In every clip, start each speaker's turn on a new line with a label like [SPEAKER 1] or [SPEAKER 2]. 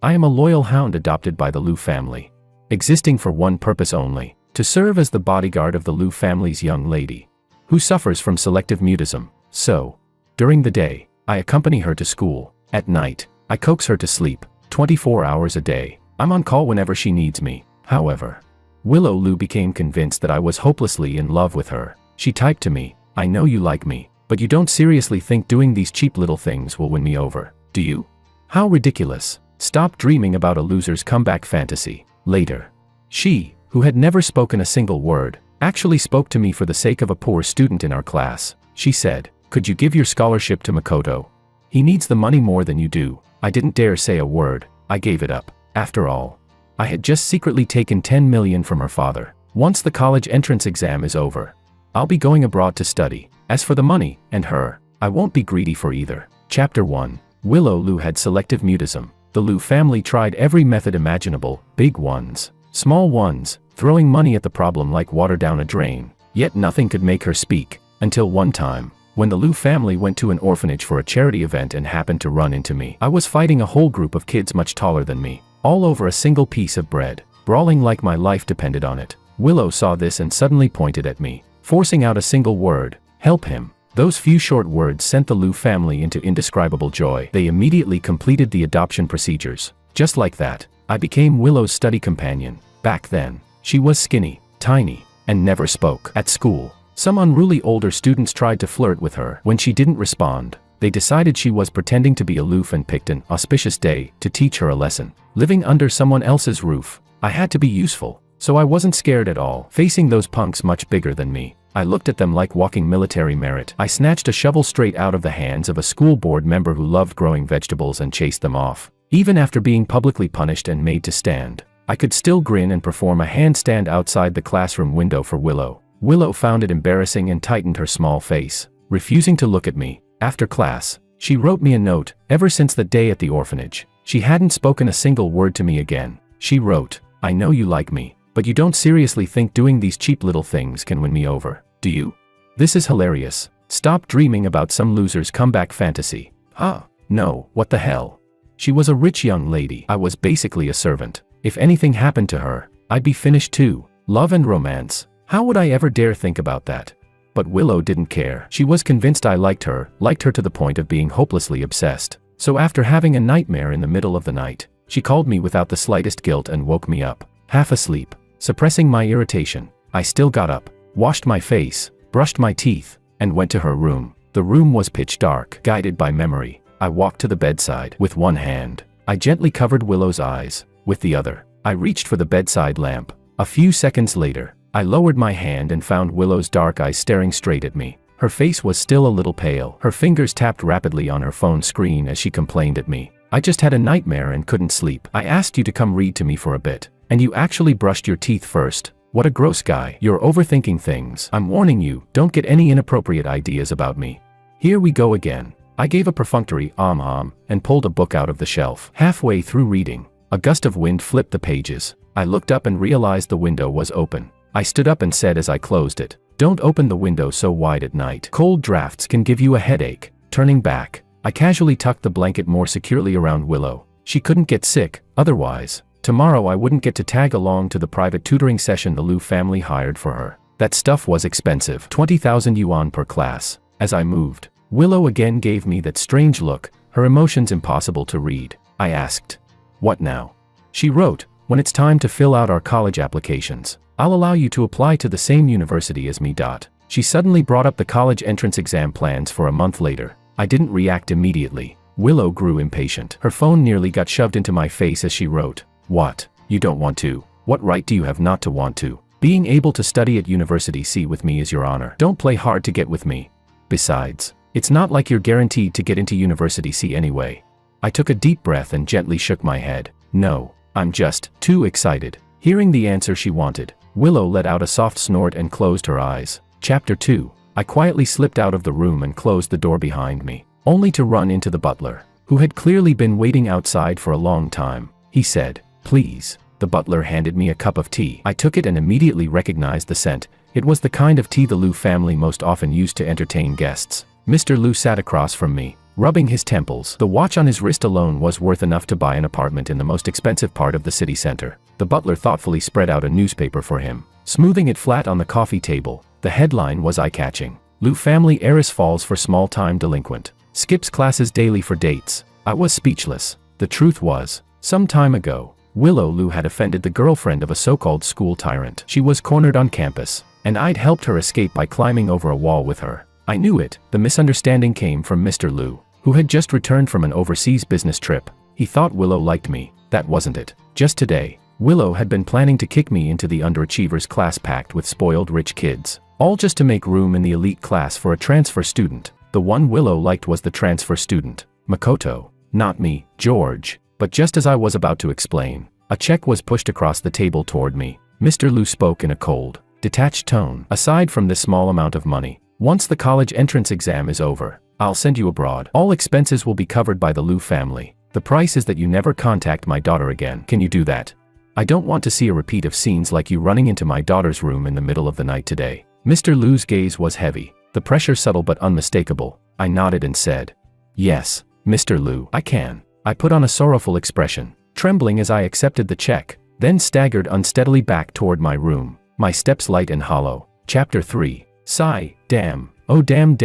[SPEAKER 1] I am a loyal hound adopted by the Liu family, existing for one purpose only, to serve as the bodyguard of the Liu family's young lady, who suffers from selective mutism. So, during the day, I accompany her to school. At night, I coax her to sleep, 24 hours a day. I'm on call whenever she needs me. However, Willow Liu became convinced that I was hopelessly in love with her. She typed to me, "I know you like me, but you don't seriously think doing these cheap little things will win me over, do you? How ridiculous. Stop dreaming about a loser's comeback fantasy." Later, she, who had never spoken a single word, actually spoke to me for the sake of a poor student in our class. She said, "Could you give your scholarship to Makoto? He needs the money more than you do." I didn't dare say a word. I gave it up. After all, I had just secretly taken 10 million from her father. Once the college entrance exam is over, I'll be going abroad to study. As for the money, and her, I won't be greedy for either. Chapter 1. Willow Liu had selective mutism. The Liu family tried every method imaginable, big ones, small ones, throwing money at the problem like water down a drain. Yet nothing could make her speak, until one time, when the Liu family went to an orphanage for a charity event and happened to run into me. I was fighting a whole group of kids much taller than me, all over a single piece of bread, brawling like my life depended on it. Willow saw this and suddenly pointed at me, forcing out a single word, "Help him." Those few short words sent the Liu family into indescribable joy. They immediately completed the adoption procedures. Just like that, I became Willow's study companion. Back then, she was skinny, tiny, and never spoke. At school, some unruly older students tried to flirt with her. When she didn't respond, they decided she was pretending to be aloof and picked an auspicious day to teach her a lesson. Living under someone else's roof, I had to be useful, so I wasn't scared at all. Facing those punks much bigger than me, I looked at them like walking military merit. I snatched a shovel straight out of the hands of a school board member who loved growing vegetables and chased them off. Even after being publicly punished and made to stand, I could still grin and perform a handstand outside the classroom window for Willow. Willow found it embarrassing and tightened her small face, refusing to look at me. After class, she wrote me a note. Ever since the day at the orphanage, she hadn't spoken a single word to me again. She wrote, "I know you like me, but you don't seriously think doing these cheap little things can win me over, do you? This is hilarious. Stop dreaming about some loser's comeback fantasy." No, what the hell? She was a rich young lady. I was basically a servant. If anything happened to her, I'd be finished too. Love and romance. How would I ever dare think about that? But Willow didn't care. She was convinced I liked her to the point of being hopelessly obsessed. So after having a nightmare in the middle of the night, she called me without the slightest guilt and woke me up. Half asleep, suppressing my irritation, I still got up, washed my face, brushed my teeth, and went to her room. The room was pitch dark. Guided by memory, I walked to the bedside. With one hand, I gently covered Willow's eyes. With the other, I reached for the bedside lamp. A few seconds later, I lowered my hand and found Willow's dark eyes staring straight at me. Her face was still a little pale. Her fingers tapped rapidly on her phone screen as she complained at me. "I just had a nightmare and couldn't sleep. I asked you to come read to me for a bit, and you actually brushed your teeth first. What a gross guy. You're overthinking things. I'm warning you, don't get any inappropriate ideas about me." Here we go again. I gave a perfunctory and pulled a book out of the shelf. Halfway through reading, a gust of wind flipped the pages. I looked up and realized the window was open. I stood up and said as I closed it, "Don't open the window so wide at night. Cold drafts can give you a headache." Turning back, I casually tucked the blanket more securely around Willow. She couldn't get sick, otherwise, tomorrow I wouldn't get to tag along to the private tutoring session the Liu family hired for her. That stuff was expensive, 20,000 yuan per class. As I moved, Willow again gave me that strange look, her emotions impossible to read. I asked, "What now?" She wrote, "When it's time to fill out our college applications, I'll allow you to apply to the same university as me." She suddenly brought up the college entrance exam plans for a month later. I didn't react immediately. Willow grew impatient. Her phone nearly got shoved into my face as she wrote, "What? You don't want to? What right do you have not to want to? Being able to study at University C with me is your honor. Don't play hard to get with me. Besides, it's not like you're guaranteed to get into University C anyway." I took a deep breath and gently shook my head. "No, I'm just too excited." Hearing the answer she wanted, Willow let out a soft snort and closed her eyes. Chapter 2. I quietly slipped out of the room and closed the door behind me, only to run into the butler, who had clearly been waiting outside for a long time. He said, "Please." The butler handed me a cup of tea. I took it and immediately recognized the scent. It was the kind of tea the Liu family most often used to entertain guests. Mr. Liu sat across from me, rubbing his temples. The watch on his wrist alone was worth enough to buy an apartment in the most expensive part of the city center. The butler thoughtfully spread out a newspaper for him, smoothing it flat on the coffee table. The headline was eye-catching. Liu family heiress falls for small-time delinquent. Skips classes daily for dates. I was speechless. The truth was, some time ago, Willow Liu had offended the girlfriend of a so-called school tyrant. She was cornered on campus, and I'd helped her escape by climbing over a wall with her. I knew it. The misunderstanding came from Mr. Liu, who had just returned from an overseas business trip. He thought Willow liked me. That wasn't it. Just today, Willow had been planning to kick me into the underachievers class packed with spoiled rich kids, all just to make room in the elite class for a transfer student. The one Willow liked was the transfer student, Makoto, not me, George. But just as I was about to explain, a check was pushed across the table toward me. Mr. Liu spoke in a cold, detached tone. Aside from this small amount of money, once the college entrance exam is over, I'll send you abroad. All expenses will be covered by the Liu family. The price is that you never contact my daughter again. Can you do that? I don't want to see a repeat of scenes like you running into my daughter's room in the middle of the night today. Mr. Liu's gaze was heavy, the pressure subtle but unmistakable. I nodded and said, "Yes, Mr. Liu, I can." I put on a sorrowful expression, trembling as I accepted the check, then staggered unsteadily back toward my room, my steps light and hollow. Chapter 3. Sigh, damn, oh damn,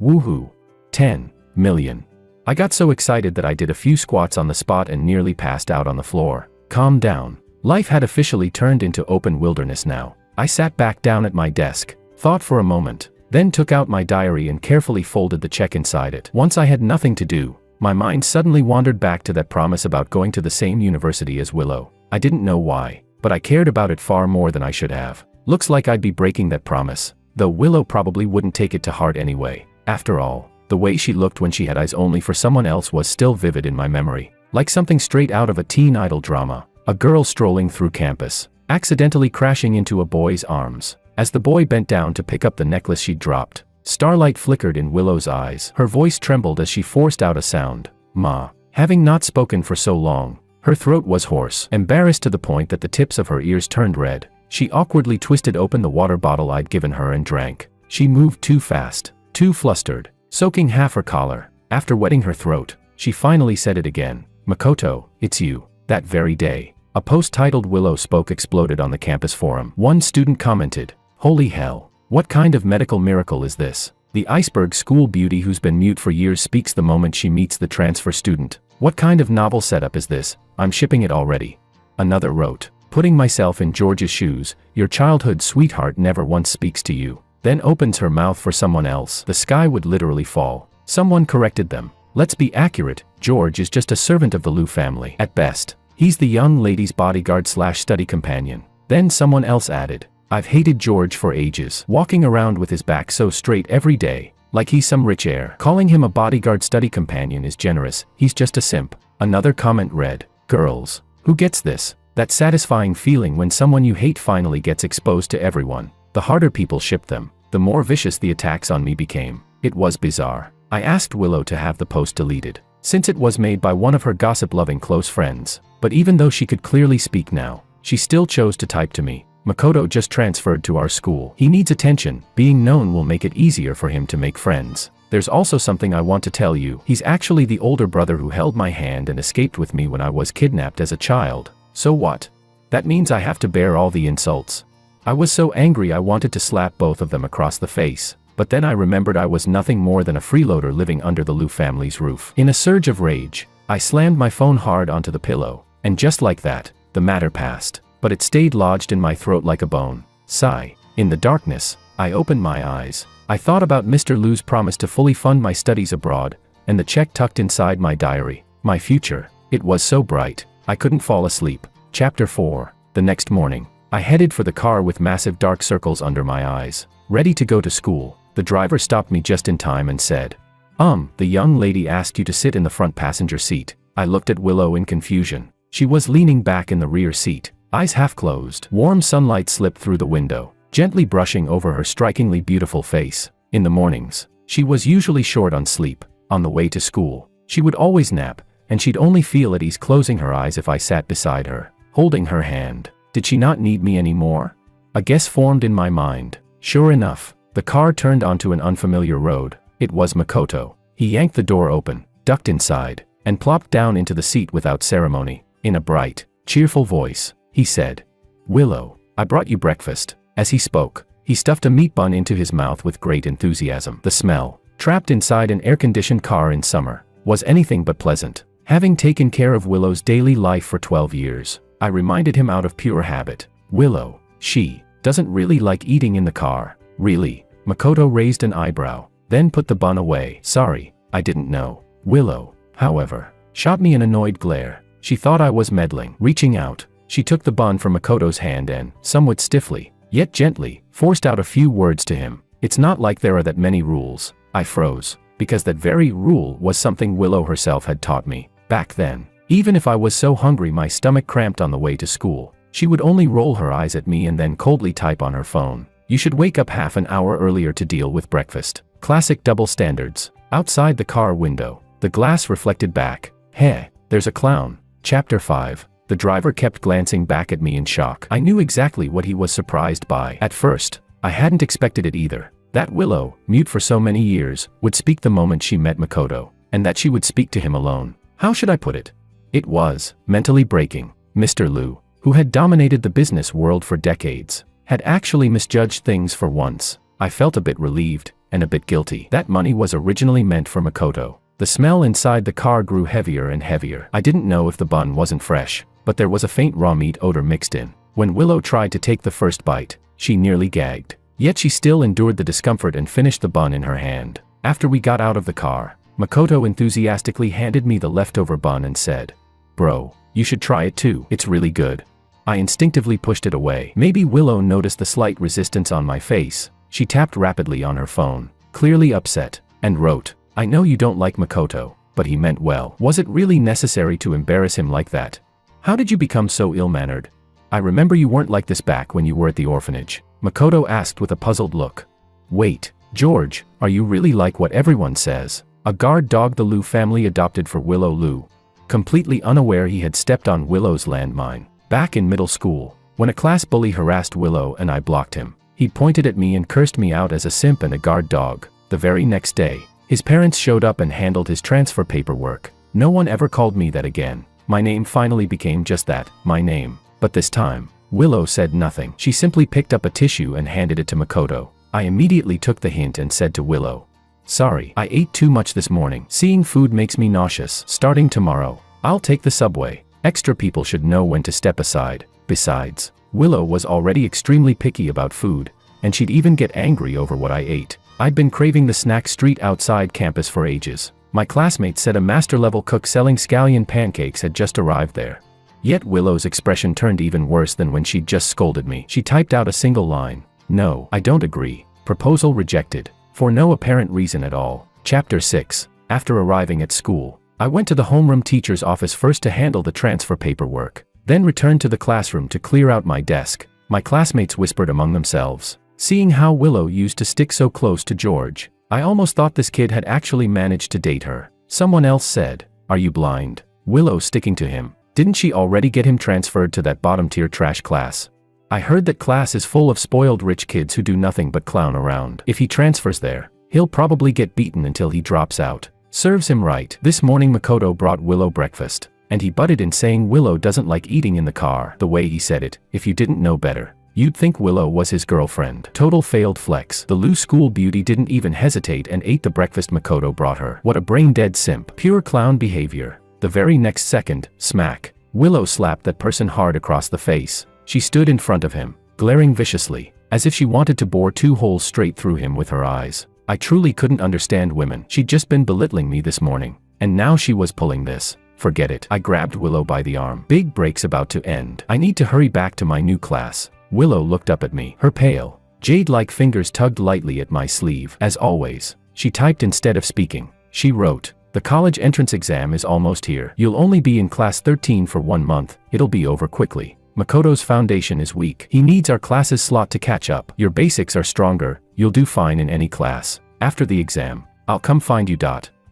[SPEAKER 1] woohoo. 10 million. I got so excited that I did a few squats on the spot and nearly passed out on the floor. Calm down. Life had officially turned into open wilderness now. I sat back down at my desk, thought for a moment, then took out my diary and carefully folded the check inside it. Once I had nothing to do, my mind suddenly wandered back to that promise about going to the same university as Willow. I didn't know why, but I cared about it far more than I should have. Looks like I'd be breaking that promise, though Willow probably wouldn't take it to heart anyway. After all, the way she looked when she had eyes only for someone else was still vivid in my memory, like something straight out of a teen idol drama. A girl strolling through campus, accidentally crashing into a boy's arms. As the boy bent down to pick up the necklace she'd dropped, starlight flickered in Willow's eyes. Her voice trembled as she forced out a sound, "Ma." Having not spoken for so long, her throat was hoarse. Embarrassed to the point that the tips of her ears turned red, she awkwardly twisted open the water bottle I'd given her and drank. She moved too fast, too flustered, soaking half her collar. After wetting her throat, she finally said it again, "Makoto, it's you." That very day, a post titled "Willow Spoke" exploded on the campus forum. One student commented, "Holy hell, what kind of medical miracle is this? The iceberg school beauty who's been mute for years speaks the moment she meets the transfer student. What kind of novel setup is this? I'm shipping it already." Another wrote, "Putting myself in George's shoes, your childhood sweetheart never once speaks to you, then opens her mouth for someone else. The sky would literally fall." Someone corrected them, "Let's be accurate, George is just a servant of the Liu family. At best, he's the young lady's bodyguard/study companion." Then someone else added, "I've hated George for ages, walking around with his back so straight every day, like he's some rich heir. Calling him a bodyguard/study companion is generous, he's just a simp." Another comment read, "Girls, who gets this? That satisfying feeling when someone you hate finally gets exposed to everyone." The harder people shipped them, the more vicious the attacks on me became. It was bizarre. I asked Willow to have the post deleted, since it was made by one of her gossip-loving close friends, but even though she could clearly speak now, she still chose to type to me, "Makoto just transferred to our school. He needs attention. Being known will make it easier for him to make friends. There's also something I want to tell you. He's actually the older brother who held my hand and escaped with me when I was kidnapped as a child. So what? That means I have to bear all the insults." I was so angry I wanted to slap both of them across the face, but then I remembered I was nothing more than a freeloader living under the Liu family's roof. In a surge of rage, I slammed my phone hard onto the pillow, and just like that, the matter passed, but it stayed lodged in my throat like a bone. Sigh. In the darkness, I opened my eyes. I thought about Mr. Liu's promise to fully fund my studies abroad, and the check tucked inside my diary. My future. It was so bright, I couldn't fall asleep. Chapter 4. The next morning, I headed for the car with massive dark circles under my eyes, ready to go to school. The driver stopped me just in time and said, The young lady asked you to sit in the front passenger seat." I looked at Willow in confusion. She was leaning back in the rear seat, eyes half closed. Warm sunlight slipped through the window, gently brushing over her strikingly beautiful face. In the mornings, she was usually short on sleep. On the way to school, she would always nap, and she'd only feel at ease closing her eyes if I sat beside her, holding her hand. Did she not need me anymore? A guess formed in my mind. Sure enough, the car turned onto an unfamiliar road. It was Makoto. He yanked the door open, ducked inside, and plopped down into the seat without ceremony. In a bright, cheerful voice, he said, "Willow, I brought you breakfast." As he spoke, he stuffed a meat bun into his mouth with great enthusiasm. The smell, trapped inside an air-conditioned car in summer, was anything but pleasant. Having taken care of Willow's daily life for 12 years, I reminded him out of pure habit. Willow, she doesn't really like eating in the car. Really? Makoto raised an eyebrow, then put the bun away. Sorry, I didn't know. Willow, however, shot me an annoyed glare. She thought I was meddling. Reaching out, she took the bun from Makoto's hand and, somewhat stiffly, yet gently, forced out a few words to him. It's not like there are that many rules. I froze, because that very rule was something Willow herself had taught me. Back then, even if I was so hungry my stomach cramped on the way to school, she would only roll her eyes at me and then coldly type on her phone, "You should wake up half an hour earlier to deal with breakfast." Classic double standards. Outside the car window, the glass reflected back. "Heh, there's a clown." Chapter 5. The driver kept glancing back at me in shock. I knew exactly what he was surprised by. At first, I hadn't expected it either. That Willow, mute for so many years, would speak the moment she met Makoto, and that she would speak to him alone. How should I put it? It was mentally breaking. Mr. Liu, who had dominated the business world for decades, had actually misjudged things for once. I felt a bit relieved, and a bit guilty. That money was originally meant for Makoto. The smell inside the car grew heavier and heavier. I didn't know if the bun wasn't fresh, but there was a faint raw meat odor mixed in. When Willow tried to take the first bite, she nearly gagged. Yet she still endured the discomfort and finished the bun in her hand. After we got out of the car, Makoto enthusiastically handed me the leftover bun and said, "Bro, you should try it too. It's really good." I instinctively pushed it away. Maybe Willow noticed the slight resistance on my face. She tapped rapidly on her phone, clearly upset, and wrote, "I know you don't like Makoto, but he meant well. Was it really necessary to embarrass him like that? How did you become so ill-mannered? I remember you weren't like this back when you were at the orphanage." Makoto asked with a puzzled look. "Wait, George, are you really like what everyone says? A guard dog the Liu family adopted for Willow Liu?" Completely unaware he had stepped on Willow's landmine. Back in middle school, when a class bully harassed Willow and I blocked him, he pointed at me and cursed me out as a simp and a guard dog. The very next day, his parents showed up and handled his transfer paperwork. No one ever called me that again. My name finally became just that, my name. But this time, Willow said nothing. She simply picked up a tissue and handed it to Makoto. I immediately took the hint and said to Willow, "Sorry, I ate too much this morning. Seeing food makes me nauseous. Starting tomorrow, I'll take the subway. Extra people should know when to step aside." Besides, Willow was already extremely picky about food, and she'd even get angry over what I ate. I'd been craving the snack street outside campus for ages. My classmates said a master-level cook selling scallion pancakes had just arrived there. Yet Willow's expression turned even worse than when she'd just scolded me. She typed out a single line. "No, I don't agree. Proposal rejected." For no apparent reason at all. Chapter 6. After arriving at school, I went to the homeroom teacher's office first to handle the transfer paperwork, then returned to the classroom to clear out my desk. My classmates whispered among themselves. Seeing how Willow used to stick so close to George, I almost thought this kid had actually managed to date her. Someone else said, "Are you blind? Willow sticking to him. Didn't she already get him transferred to that bottom-tier trash class? I heard that class is full of spoiled rich kids who do nothing but clown around. If he transfers there, he'll probably get beaten until he drops out. Serves him right." This morning Makoto brought Willow breakfast, and he butted in saying Willow doesn't like eating in the car. The way he said it, if you didn't know better, you'd think Willow was his girlfriend. Total failed flex. The Liu school beauty didn't even hesitate and ate the breakfast Makoto brought her. What a brain-dead simp. Pure clown behavior. The very next second, smack, Willow slapped that person hard across the face. She stood in front of him, glaring viciously, as if she wanted to bore 2 holes straight through him with her eyes. I truly couldn't understand women. She'd just been belittling me this morning, and now she was pulling this. Forget it. I grabbed Willow by the arm. Big break's about to end. I need to hurry back to my new class. Willow looked up at me. Her pale, jade-like fingers tugged lightly at my sleeve. As always, she typed instead of speaking. She wrote, "The college entrance exam is almost here. You'll only be in class 13 for 1 month. It'll be over quickly. Makoto's foundation is weak. He needs our class's slot to catch up. Your basics are stronger. You'll do fine in any class. After the exam, I'll come find you.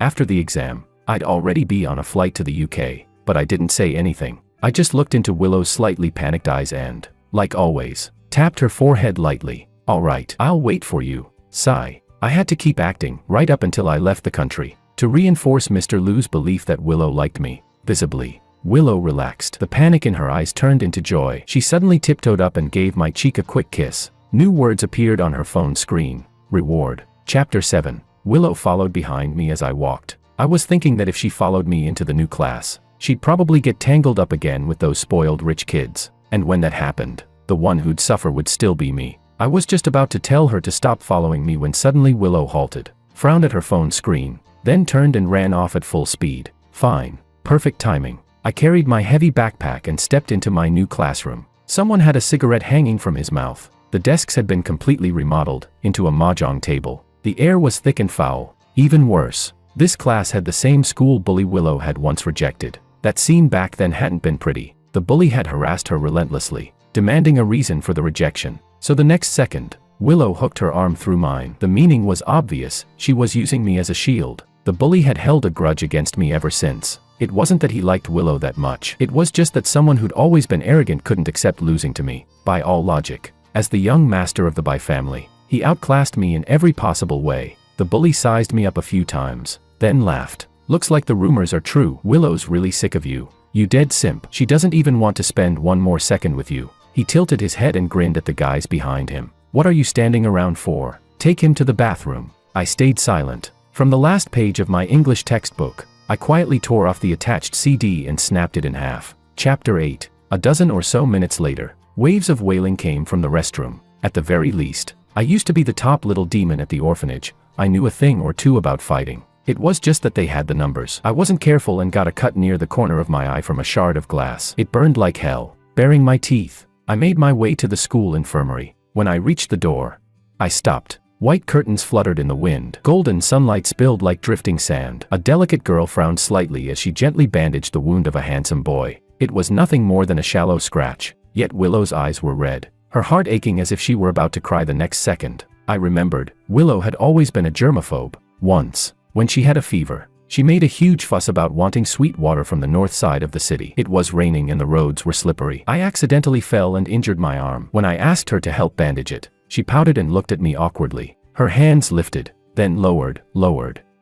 [SPEAKER 1] After the exam, I'd already be on a flight to the UK, but I didn't say anything. I just looked into Willow's slightly panicked eyes and, like always, tapped her forehead lightly. All right, I'll wait for you. Sigh. I had to keep acting right up until I left the country. To reinforce Mr. Lu's belief that Willow liked me, visibly, Willow relaxed. The panic in her eyes turned into joy. She suddenly tiptoed up and gave my cheek a quick kiss. New words appeared on her phone screen. Reward. Chapter 7. Willow followed behind me as I walked. I was thinking that if she followed me into the new class, she'd probably get tangled up again with those spoiled rich kids. And when that happened, the one who'd suffer would still be me. I was just about to tell her to stop following me when suddenly Willow halted, frowned at her phone screen, then turned and ran off at full speed. Fine. Perfect timing. I carried my heavy backpack and stepped into my new classroom. Someone had a cigarette hanging from his mouth. The desks had been completely remodeled into a mahjong table. The air was thick and foul. Even worse, this class had the same school bully Willow had once rejected. That scene back then hadn't been pretty. The bully had harassed her relentlessly, demanding a reason for the rejection. So the next second, Willow hooked her arm through mine. The meaning was obvious. She was using me as a shield. The bully had held a grudge against me ever since. It wasn't that he liked Willow that much. It was just that someone who'd always been arrogant couldn't accept losing to me. By all logic, as the young master of the Bai family, he outclassed me in every possible way. The bully sized me up a few times, then laughed. Looks like the rumors are true. Willow's really sick of you. You dead simp. She doesn't even want to spend one more second with you. He tilted his head and grinned at the guys behind him. What are you standing around for? Take him to the bathroom. I stayed silent. From the last page of my English textbook, I quietly tore off the attached CD and snapped it in half. Chapter 8. A dozen or so minutes later, waves of wailing came from the restroom. At the very least, I used to be the top little demon at the orphanage. I knew a thing or two about fighting. It was just that they had the numbers. I wasn't careful and got a cut near the corner of my eye from a shard of glass. It burned like hell, baring my teeth. I made my way to the school infirmary. When I reached the door, I stopped. White curtains fluttered in the wind. Golden sunlight spilled like drifting sand. A delicate girl frowned slightly as she gently bandaged the wound of a handsome boy. It was nothing more than a shallow scratch, yet Willow's eyes were red, her heart aching as if she were about to cry the next second. I remembered, Willow had always been a germaphobe. Once, when she had a fever, she made a huge fuss about wanting sweet water from the north side of the city. It was raining and the roads were slippery. I accidentally fell and injured my arm. When I asked her to help bandage it, she pouted and looked at me awkwardly. Her hands lifted, then lowered,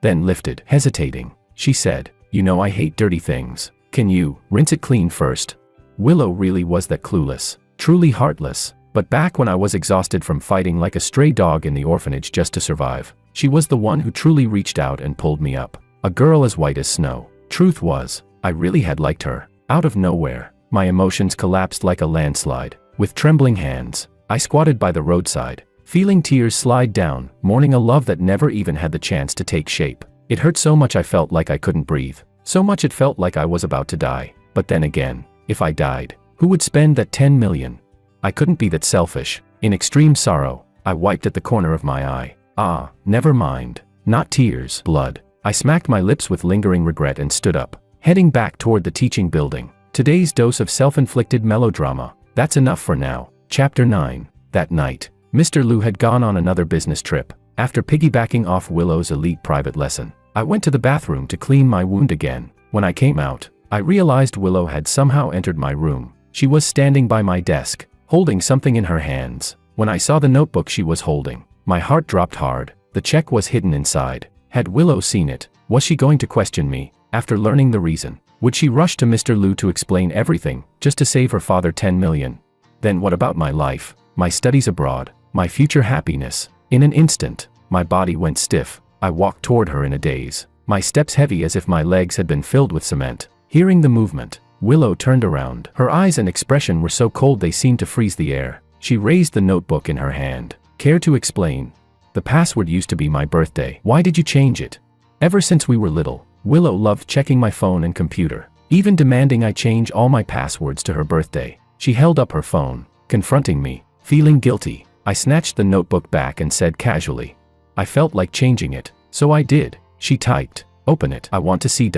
[SPEAKER 1] then lifted. Hesitating, she said, "You know I hate dirty things. Can you rinse it clean first?" Willow really was that clueless, truly heartless. But back when I was exhausted from fighting like a stray dog in the orphanage just to survive, she was the one who truly reached out and pulled me up. A girl as white as snow. Truth was, I really had liked her. Out of nowhere, my emotions collapsed like a landslide. With trembling hands, I squatted by the roadside, feeling tears slide down, mourning a love that never even had the chance to take shape. It hurt so much I felt like I couldn't breathe. So much it felt like I was about to die. But then again, if I died, who would spend that 10 million? I couldn't be that selfish. In extreme sorrow, I wiped at the corner of my eye. Ah, never mind. Not tears, blood. I smacked my lips with lingering regret and stood up, heading back toward the teaching building. Today's dose of self-inflicted melodrama. That's enough for now. Chapter 9. That night, Mr. Lu had gone on another business trip. After piggybacking off Willow's elite private lesson, I went to the bathroom to clean my wound again. When I came out, I realized Willow had somehow entered my room. She was standing by my desk, holding something in her hands. When I saw the notebook she was holding, my heart dropped hard. The check was hidden inside. Had Willow seen it? Was she going to question me? After learning the reason, would she rush to Mr. Lu to explain everything, just to save her father 10 million? Then what about my life, my studies abroad, my future happiness? In an instant, my body went stiff. I walked toward her in a daze, my steps heavy as if my legs had been filled with cement. Hearing the movement, Willow turned around. Her eyes and expression were so cold they seemed to freeze the air. She raised the notebook in her hand. Care to explain? The password used to be my birthday. Why did you change it? Ever since we were little, Willow loved checking my phone and computer, even demanding I change all my passwords to her birthday. She held up her phone, confronting me. Feeling guilty, I snatched the notebook back and said casually, "I felt like changing it, so I did." She typed, "Open it. I want to see."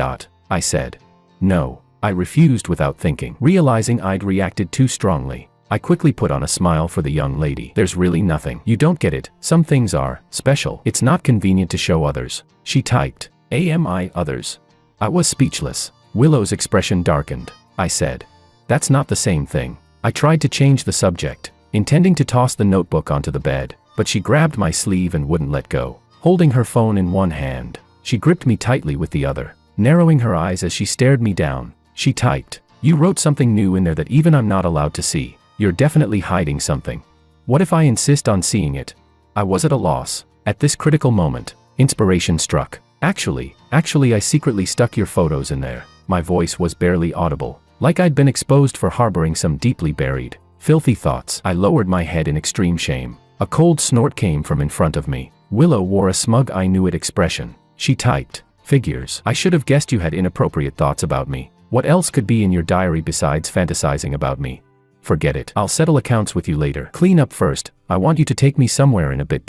[SPEAKER 1] I said, "No." I refused without thinking, realizing I'd reacted too strongly. I quickly put on a smile for the young lady. "There's really nothing. You don't get it. Some things are special. It's not convenient to show others." She typed, "AMI others?" I was speechless. Willow's expression darkened. I said, "That's not the same thing." I tried to change the subject, intending to toss the notebook onto the bed, but she grabbed my sleeve and wouldn't let go. Holding her phone in one hand, She gripped me tightly with the other, narrowing her eyes as she stared me down. She typed, "You wrote something new in there that even I'm not allowed to see. You're definitely hiding something. What if I insist on seeing it?" I was at a loss. At this critical moment, inspiration struck. Actually, I secretly stuck your photos in there." My voice was barely audible, like I'd been exposed for harboring some deeply buried, filthy thoughts. I lowered my head in extreme shame. A cold snort came from in front of me. Willow wore a smug "I knew it" expression. She typed, "Figures. I should have guessed you had inappropriate thoughts about me. What else could be in your diary besides fantasizing about me? Forget it. I'll settle accounts with you later. Clean up first. I want you to take me somewhere in a bit.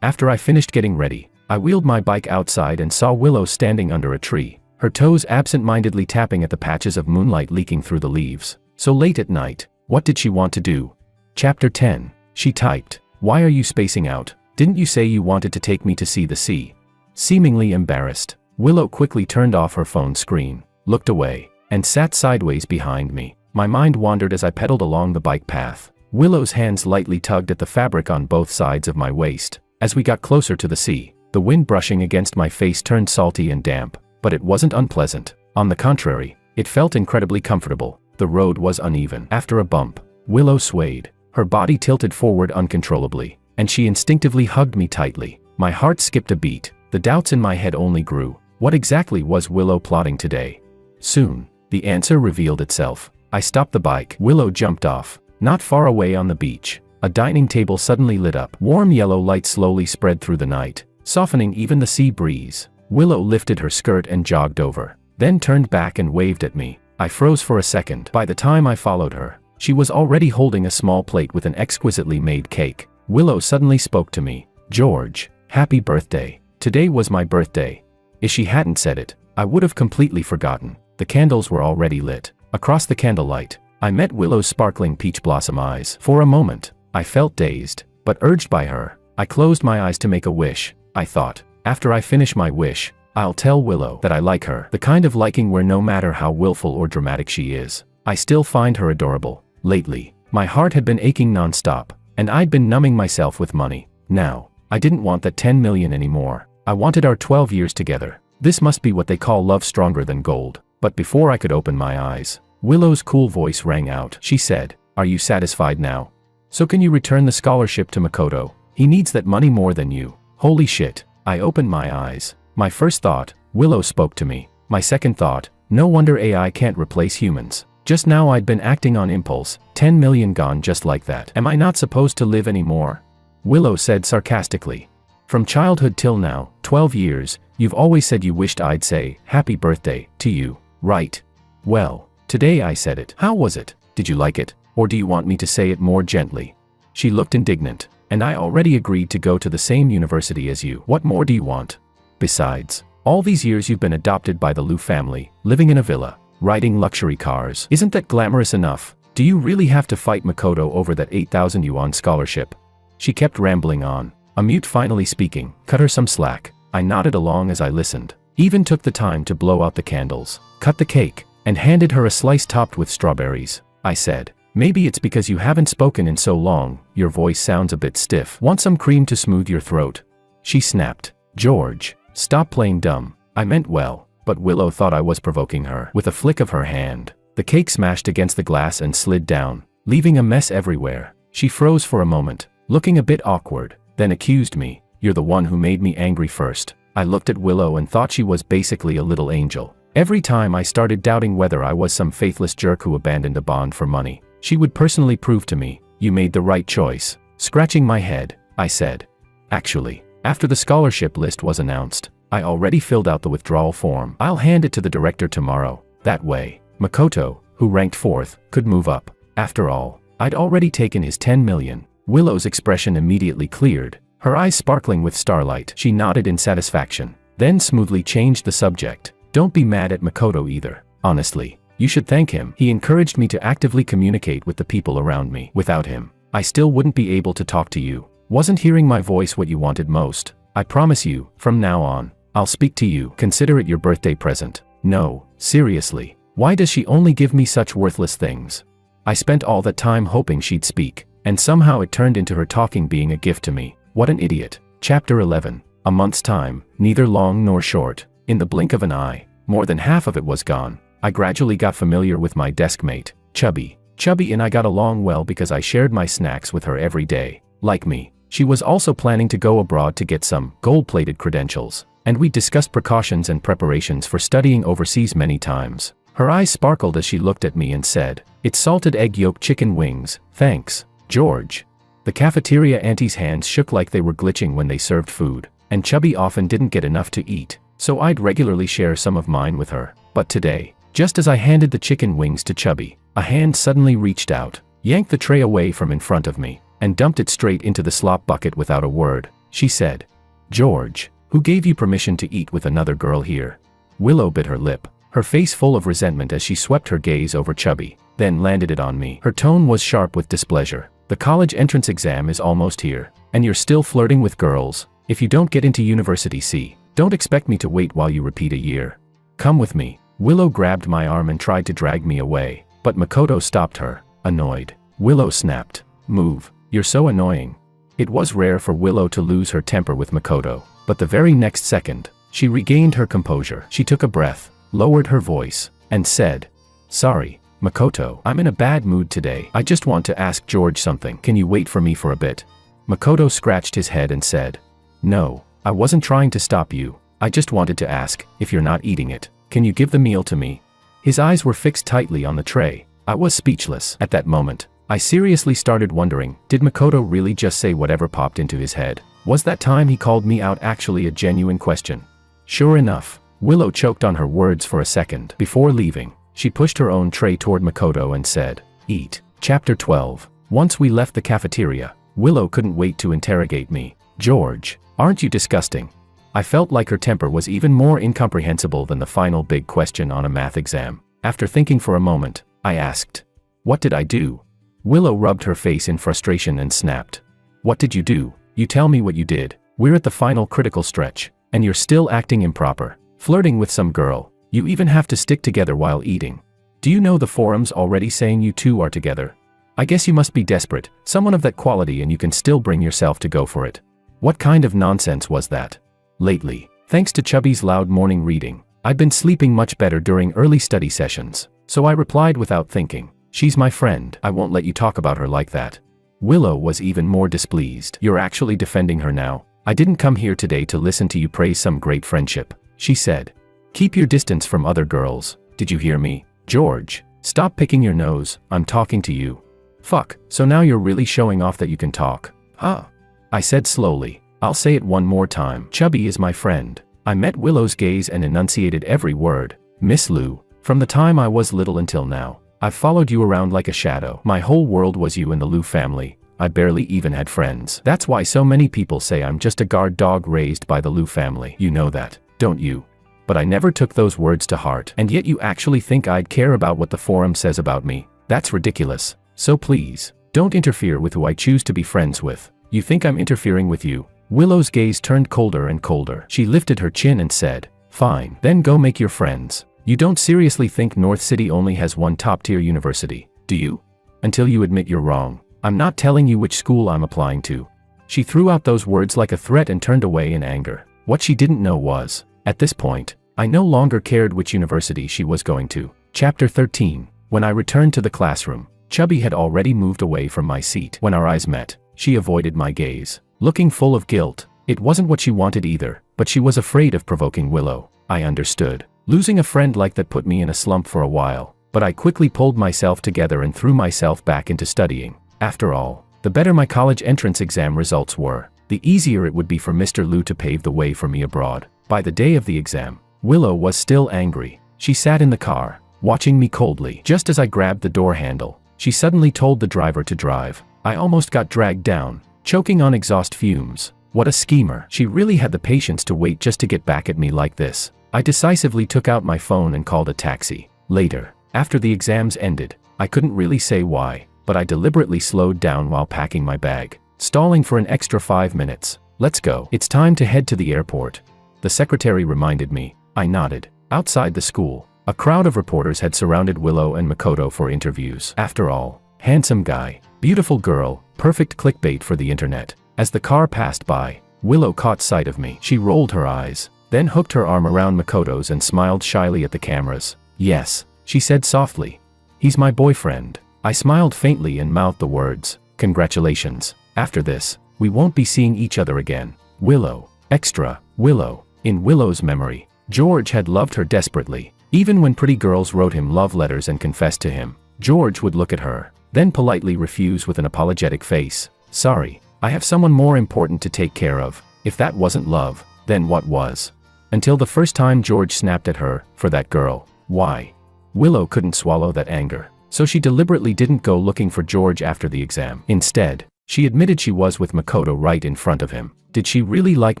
[SPEAKER 1] After I finished getting ready, I wheeled my bike outside and saw Willow standing under a tree, her toes absent-mindedly tapping at the patches of moonlight leaking through the leaves. So late at night, what did she want to do? Chapter 10. She typed, "Why are you spacing out? Didn't you say you wanted to take me to see the sea?" Seemingly embarrassed, Willow quickly turned off her phone screen, looked away, and sat sideways behind me. My mind wandered as I pedaled along the bike path. Willow's hands lightly tugged at the fabric on both sides of my waist. As we got closer to the sea, the wind brushing against my face turned salty and damp, but it wasn't unpleasant. On the contrary, it felt incredibly comfortable. The road was uneven. After a bump, Willow swayed, her body tilted forward uncontrollably, and she instinctively hugged me tightly. My heart skipped a beat. The doubts in my head only grew. What exactly was Willow plotting today? Soon, the answer revealed itself. I stopped the bike. Willow jumped off. Not far away on the beach, a dining table suddenly lit up. Warm yellow light slowly spread through the night, softening even the sea breeze. Willow lifted her skirt and jogged over, then turned back and waved at me. I froze for a second. By the time I followed her, she was already holding a small plate with an exquisitely made cake. Willow suddenly spoke to me. "George, happy birthday. Today was my birthday." If she hadn't said it, I would have completely forgotten. The candles were already lit. Across the candlelight, I met Willow's sparkling peach blossom eyes. For a moment, I felt dazed, but urged by her, I closed my eyes to make a wish. I thought, after I finish my wish, I'll tell Willow that I like her. The kind of liking where no matter how willful or dramatic she is, I still find her adorable. Lately, my heart had been aching non-stop, and I'd been numbing myself with money. Now, I didn't want that 10 million anymore. I wanted our 12 years together. This must be what they call love stronger than gold. But before I could open my eyes, Willow's cool voice rang out. She said, "Are you satisfied now? So can you return the scholarship to Makoto? He needs that money more than you." Holy shit. I opened my eyes. My first thought, Willow spoke to me. My second thought, no wonder AI can't replace humans. Just now I'd been acting on impulse. 10 million gone just like that. Am I not supposed to live anymore? Willow said sarcastically. "From childhood till now, 12 years, you've always said you wished I'd say, 'Happy birthday,' to you, right? Well, today I said it. How was it? Did you like it? Or do you want me to say it more gently?" She looked indignant. "And I already agreed to go to the same university as you. What more do you want? Besides, all these years you've been adopted by the Liu family, living in a villa, riding luxury cars. Isn't that glamorous enough? Do you really have to fight Makoto over that 8,000 yuan scholarship?" She kept rambling on. A mute finally speaking, cut her some slack. I nodded along as I listened, even took the time to blow out the candles, cut the cake, and handed her a slice topped with strawberries. I said, "Maybe it's because you haven't spoken in so long, your voice sounds a bit stiff. Want some cream to smooth your throat?" She snapped, "George, stop playing dumb. I meant well." But Willow thought I was provoking her. With a flick of her hand, the cake smashed against the glass and slid down, leaving a mess everywhere. She froze for a moment, looking a bit awkward, then accused me, "You're the one who made me angry first." I looked at Willow and thought she was basically a little angel. Every time I started doubting whether I was some faithless jerk who abandoned a bond for money, she would personally prove to me, "You made the right choice." Scratching my head, I said, "Actually, after the scholarship list was announced, I already filled out the withdrawal form. I'll hand it to the director tomorrow. That way, Makoto, who ranked 4th, could move up. After all, I'd already taken his 10 million. Willow's expression immediately cleared, her eyes sparkling with starlight. She nodded in satisfaction, then smoothly changed the subject. "Don't be mad at Makoto either. Honestly, you should thank him. He encouraged me to actively communicate with the people around me. Without him, I still wouldn't be able to talk to you. Wasn't hearing my voice what you wanted most? I promise you, from now on, I'll speak to you. Consider it your birthday present." No, seriously, why does she only give me such worthless things? I spent all that time hoping she'd speak, and somehow it turned into her talking being a gift to me. What an idiot. Chapter 11. A month's time, neither long nor short. In the blink of an eye, more than half of it was gone. I gradually got familiar with my desk mate, Chubby. Chubby and I got along well because I shared my snacks with her every day. Like me, she was also planning to go abroad to get some gold-plated credentials, and we discussed precautions and preparations for studying overseas many times. Her eyes sparkled as she looked at me and said, "It's salted egg yolk chicken wings, thanks, George." The cafeteria auntie's hands shook like they were glitching when they served food, and Chubby often didn't get enough to eat, so I'd regularly share some of mine with her. But today, just as I handed the chicken wings to Chubby, a hand suddenly reached out, yanked the tray away from in front of me, and dumped it straight into the slop bucket without a word. She said, "George, who gave you permission to eat with another girl here?" Willow bit her lip, her face full of resentment as she swept her gaze over Chubby, then landed it on me. Her tone was sharp with displeasure. "The college entrance exam is almost here, and you're still flirting with girls. If you don't get into University C, don't expect me to wait while you repeat a year. Come with me." Willow grabbed my arm and tried to drag me away, but Makoto stopped her, annoyed. Willow snapped, "Move, you're so annoying." It was rare for Willow to lose her temper with Makoto, but the very next second, she regained her composure. She took a breath, lowered her voice, and said, "Sorry, Makoto, I'm in a bad mood today. I just want to ask George something. Can you wait for me for a bit?" Makoto scratched his head and said, "No, I wasn't trying to stop you. I just wanted to ask, if you're not eating it, can you give the meal to me?" His eyes were fixed tightly on the tray. I was speechless. At that moment, I seriously started wondering, did Makoto really just say whatever popped into his head? Was that time he called me out actually a genuine question? Sure enough, Willow choked on her words for a second. Before leaving, she pushed her own tray toward Makoto and said, "Eat." Chapter 12. Once we left the cafeteria, Willow couldn't wait to interrogate me. "George, aren't you disgusting?" I felt like her temper was even more incomprehensible than the final big question on a math exam. After thinking for a moment, I asked, "What did I do?" Willow rubbed her face in frustration and snapped, "What did you do? You tell me what you did. We're at the final critical stretch, and you're still acting improper, flirting with some girl. You even have to stick together while eating. Do you know the forum's already saying you two are together? I guess you must be desperate, someone of that quality, and you can still bring yourself to go for it. What kind of nonsense was that?" Lately, thanks to Chubby's loud morning reading, I'd been sleeping much better during early study sessions, so I replied without thinking, "She's my friend. I won't let you talk about her like that." Willow was even more displeased. "You're actually defending her now. I didn't come here today to listen to you praise some great friendship," she said. "Keep your distance from other girls. Did you hear me? George, stop picking your nose. I'm talking to you." "Fuck, so now you're really showing off that you can talk, huh?" I said slowly. "I'll say it one more time. Chubby is my friend." I met Willow's gaze and enunciated every word. "Miss Lou, from the time I was little until now, I've followed you around like a shadow. My whole world was you and the Lou family. I barely even had friends. That's why so many people say I'm just a guard dog raised by the Lou family. You know that, don't you? But I never took those words to heart. And yet you actually think I'd care about what the forum says about me? That's ridiculous. So please, don't interfere with who I choose to be friends with. You think I'm interfering with you?" Willow's gaze turned colder and colder. She lifted her chin and said, "Fine, then go make your friends. You don't seriously think North City only has one top-tier university, do you? Until you admit you're wrong. I'm not telling you which school I'm applying to." She threw out those words like a threat and turned away in anger. What she didn't know was, at this point, I no longer cared which university she was going to. Chapter 13. When I returned to the classroom, Chubby had already moved away from my seat. When our eyes met, she avoided my gaze, looking full of guilt. It wasn't what she wanted either, but she was afraid of provoking Willow. I understood. Losing a friend like that put me in a slump for a while, but I quickly pulled myself together and threw myself back into studying. After all, the better my college entrance exam results were, the easier it would be for Mr. Lou to pave the way for me abroad. By the day of the exam, Willow was still angry. She sat in the car, watching me coldly. Just as I grabbed the door handle, she suddenly told the driver to drive. I almost got dragged down, choking on exhaust fumes. What a schemer. She really had the patience to wait just to get back at me like this. I decisively took out my phone and called a taxi. Later, after the exams ended, I couldn't really say why, but I deliberately slowed down while packing my bag, stalling for an extra 5 minutes. "Let's go. It's time to head to the airport," the secretary reminded me. I nodded. Outside the school, a crowd of reporters had surrounded Willow and Makoto for interviews. After all, handsome guy, beautiful girl, perfect clickbait for the internet. As the car passed by, Willow caught sight of me. She rolled her eyes, then hooked her arm around Makoto's and smiled shyly at the cameras. Yes, she said softly. He's my boyfriend. I smiled faintly and mouthed the words, congratulations. After this, we won't be seeing each other again. Willow. Extra, Willow. In Willow's memory, George had loved her desperately. Even when pretty girls wrote him love letters and confessed to him, George would look at her, then politely refuse with an apologetic face. Sorry, I have someone more important to take care of. If that wasn't love, then what was? Until the first time George snapped at her, for that girl. Why? Willow couldn't swallow that anger, so she deliberately didn't go looking for George after the exam. Instead, she admitted she was with Makoto right in front of him. Did she really like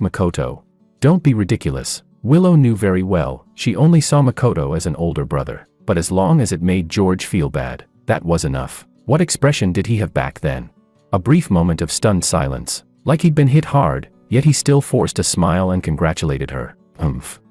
[SPEAKER 1] Makoto? Don't be ridiculous. Willow knew very well, she only saw Makoto as an older brother. But as long as it made George feel bad, that was enough. What expression did he have back then? A brief moment of stunned silence, like he'd been hit hard, yet he still forced a smile and congratulated her.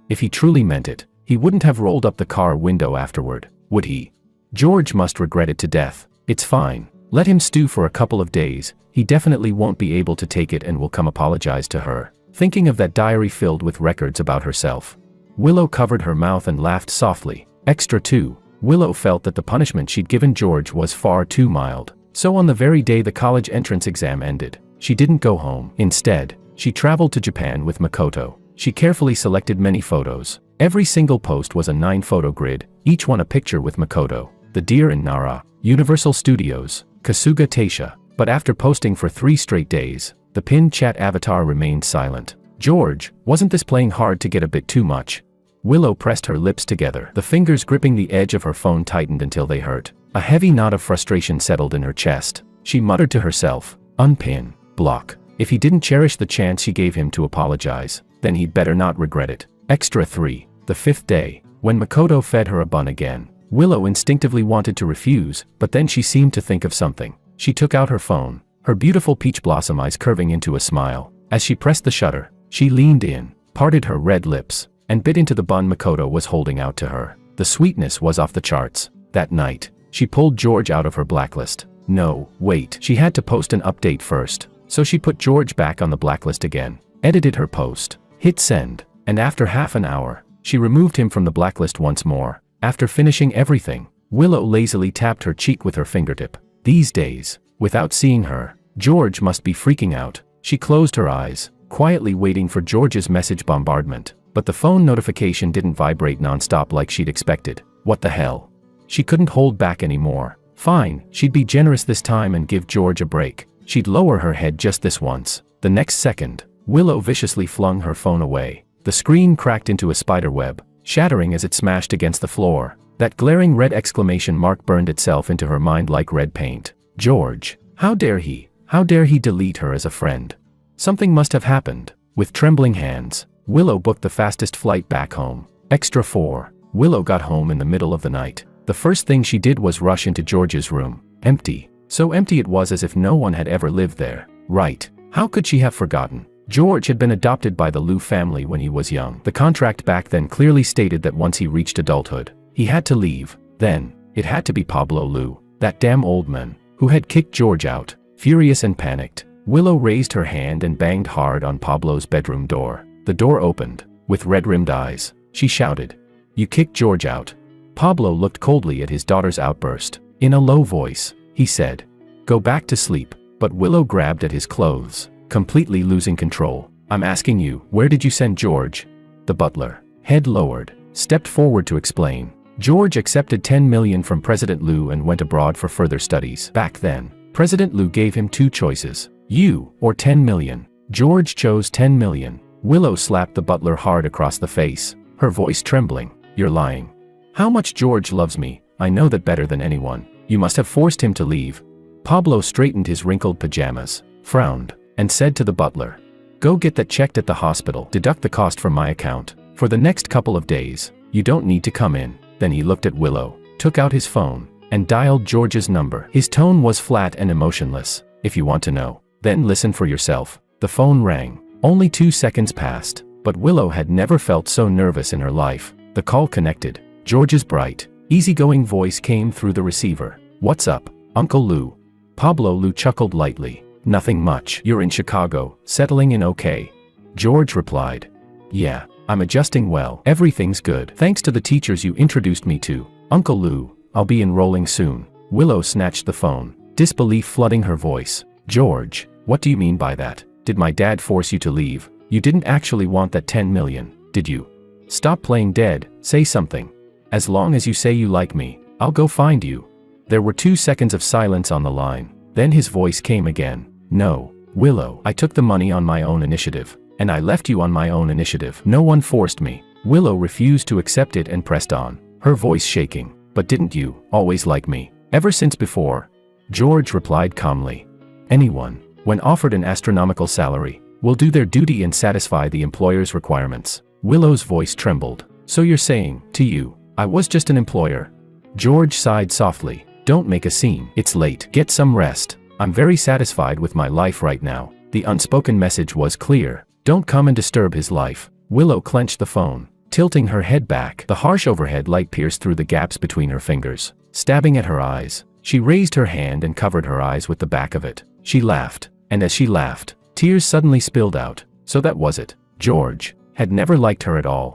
[SPEAKER 1] If he truly meant it, he wouldn't have rolled up the car window afterward, would he? George must regret it to death. It's fine. Let him stew for a couple of days, he definitely won't be able to take it and will come apologize to her. Thinking of that diary filled with records about herself, Willow covered her mouth and laughed softly. Extra too. Willow felt that the punishment she'd given George was far too mild. So on the very day the college entrance exam ended, she didn't go home. Instead, she traveled to Japan with Makoto. She carefully selected many photos. Every single post was a 9-photo grid, each one a picture with Makoto, the deer in Nara, Universal Studios, Kasuga Taisha. But after posting for 3 straight days, the pinned chat avatar remained silent. George, wasn't this playing hard to get a bit too much? Willow pressed her lips together. The fingers gripping the edge of her phone tightened until they hurt. A heavy knot of frustration settled in her chest. She muttered to herself, unpin, block. If he didn't cherish the chance she gave him to apologize, then he'd better not regret it. Extra 3. The 5th day, when Makoto fed her a bun again, Willow instinctively wanted to refuse, but then she seemed to think of something. She took out her phone, her beautiful peach blossom eyes curving into a smile. As she pressed the shutter, she leaned in, parted her red lips, and bit into the bun Makoto was holding out to her. The sweetness was off the charts. That night, she pulled George out of her blacklist. No, wait, she had to post an update first, so she put George back on the blacklist again, edited her post, hit send, and after half an hour, she removed him from the blacklist once more. After finishing everything, Willow lazily tapped her cheek with her fingertip. These days, without seeing her, George must be freaking out. She closed her eyes, quietly waiting for George's message bombardment, but the phone notification didn't vibrate non-stop like she'd expected. What the hell? She couldn't hold back anymore. Fine, she'd be generous this time and give George a break. She'd lower her head just this once. The next second, Willow viciously flung her phone away. The screen cracked into a spider web, shattering as it smashed against the floor. That glaring red exclamation mark burned itself into her mind like red paint. George. How dare he? How dare he delete her as a friend? Something must have happened. With trembling hands, Willow booked the fastest flight back home. Extra 4. Willow got home in the middle of the night. The first thing she did was rush into George's room. Empty. So empty it was as if no one had ever lived there. Right. How could she have forgotten? George had been adopted by the Liu family when he was young. The contract back then clearly stated that once he reached adulthood, he had to leave. Then, it had to be Pablo Liu, that damn old man, who had kicked George out. Furious and panicked, Willow raised her hand and banged hard on Pablo's bedroom door. The door opened. With red-rimmed eyes, she shouted, "You kicked George out." Pablo looked coldly at his daughter's outburst. In a low voice, he said, "Go back to sleep." But Willow grabbed at his clothes, completely losing control. "I'm asking you, where did you send George?" The butler, head lowered, stepped forward to explain. George accepted 10 million from President Liu and went abroad for further studies. Back then, President Liu gave him 2 choices, you or 10 million. George chose 10 million. Willow slapped the butler hard across the face, her voice trembling. "You're lying. How much George loves me, I know that better than anyone. You must have forced him to leave." Pablo straightened his wrinkled pajamas, frowned, and said to the butler, "Go get that checked at the hospital. Deduct the cost from my account. For the next couple of days, you don't need to come in." Then he looked at Willow, took out his phone, and dialed George's number. His tone was flat and emotionless. "If you want to know, then listen for yourself." The phone rang. Only 2 seconds passed, but Willow had never felt so nervous in her life. The call connected. George's bright, easygoing voice came through the receiver. "What's up, Uncle Lou?" Pablo Liu chuckled lightly. "Nothing much. You're in Chicago, settling in okay." George replied. Yeah, I'm adjusting well. Everything's good. Thanks to the teachers you introduced me to. Uncle Lou, I'll be enrolling soon. Willow snatched the phone, disbelief flooding her voice. George, what do you mean by that? Did my dad force you to leave? You didn't actually want that 10 million, did you? Stop playing dead, say something. As long as you say you like me, I'll go find you. There were 2 seconds of silence on the line. Then his voice came again. No, Willow, I took the money on my own initiative. And I left you on my own initiative. No one forced me. Willow refused to accept it and pressed on, her voice shaking. But didn't you always like me? Ever since before? George replied calmly. Anyone, when offered an astronomical salary, will do their duty and satisfy the employer's requirements. Willow's voice trembled. So you're saying, to you, I was just an employer? George sighed softly. Don't make a scene. It's late. Get some rest. I'm very satisfied with my life right now. The unspoken message was clear. Don't come and disturb his life. Willow clenched the phone, tilting her head back. The harsh overhead light pierced through the gaps between her fingers, stabbing at her eyes. She raised her hand and covered her eyes with the back of it. She laughed, and as she laughed, tears suddenly spilled out. So that was it. George had never liked her at all.